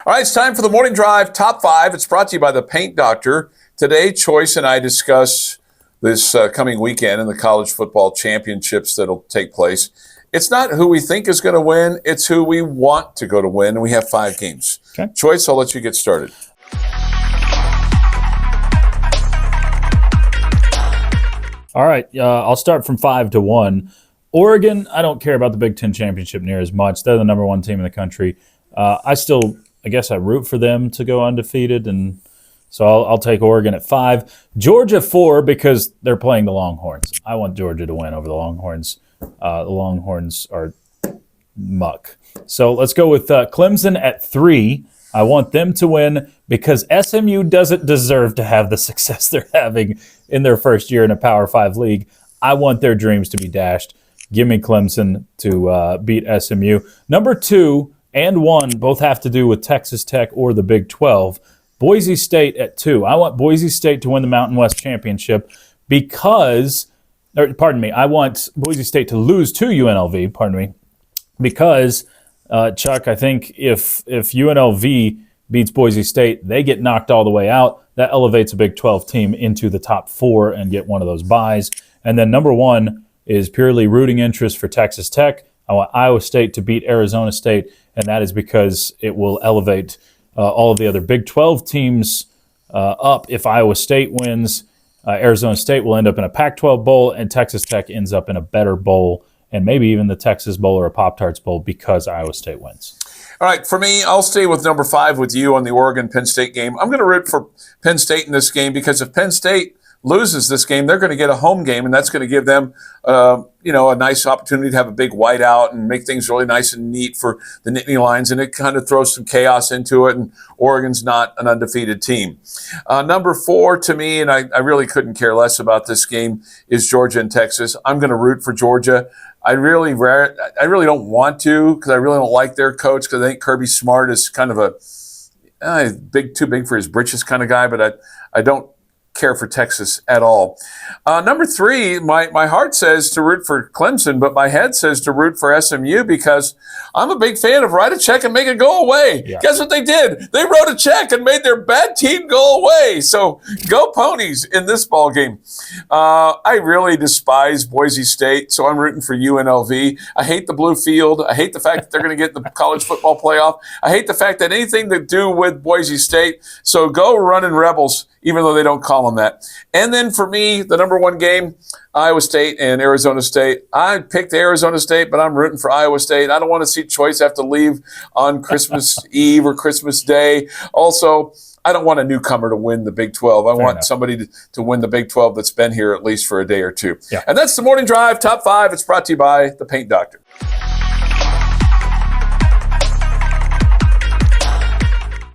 All right, it's time for the Morning Drive Top 5. It's brought to you by the Paint Doctor. Today, Chois and I discuss this coming weekend and the college football championships that'll take place. It's not who we think is going to win, it's who we want to go to win, and we have 5 games. Okay. Chois, I'll let you get started. All right, I'll start from 5 to 1. Oregon, I don't care about the Big Ten championship near as much. They're the number 1 team in the country. I guess I root for them to go undefeated, and so I'll take Oregon at 5. Georgia 4 because they're playing the Longhorns. I want Georgia to win over the Longhorns. The Longhorns are muck. So let's go with Clemson at 3. I want them to win because SMU doesn't deserve to have the success they're having in their first year in a Power 5 league. I want their dreams to be dashed. Give me Clemson to beat SMU. Number 2 and 1 both have to do with Texas Tech or the Big 12. Boise State at 2. I want Boise State to win the Mountain West Championship I want Boise State to lose to UNLV, because, Chuck, I think if UNLV beats Boise State, they get knocked all the way out. That elevates a Big 12 team into the top 4 and get one of those byes. And then number 1 is purely rooting interest for Texas Tech. I want Iowa State to beat Arizona State, and that is because it will elevate all of the other Big 12 teams up. If Iowa State wins, Arizona State will end up in a Pac-12 bowl, and Texas Tech ends up in a better bowl, and maybe even the Texas Bowl or a Pop-Tarts Bowl because Iowa State wins. All right, for me, I'll stay with number 5 with you on the Oregon-Penn State game. I'm going to root for Penn State in this game because if Penn State loses this game, they're going to get a home game, and that's going to give them, a nice opportunity to have a big whiteout and make things really nice and neat for the Nittany Lions, and it kind of throws some chaos into it, and Oregon's not an undefeated team. Number 4 to me, and I really couldn't care less about this game, is Georgia and Texas. I'm going to root for Georgia. I really don't want to because I really don't like their coach because I think Kirby Smart is kind of a too big for his britches kind of guy, but I don't care for Texas at all. Number 3, my heart says to root for Clemson, but my head says to root for SMU because I'm a big fan of write a check and make it go away. Yeah. Guess what they did? They wrote a check and made their bad team go away. So go Ponies in this ball game. I really despise Boise State, so I'm rooting for UNLV. I hate the blue field. I hate the fact that they're going to get the college football playoff. I hate the fact that anything to do with Boise State. So go running Rebels, even though they don't call them that. And then for me, the number 1 game, Iowa State and Arizona State. I picked Arizona State, but I'm rooting for Iowa State. I don't want to see Chois have to leave on Christmas Eve or Christmas Day. Also, I don't want a newcomer to win the Big 12. I want somebody to win the Big 12 that's been here at least for a day or two. Yeah. And that's the Morning Drive Top 5. It's brought to you by the Paint Doctor.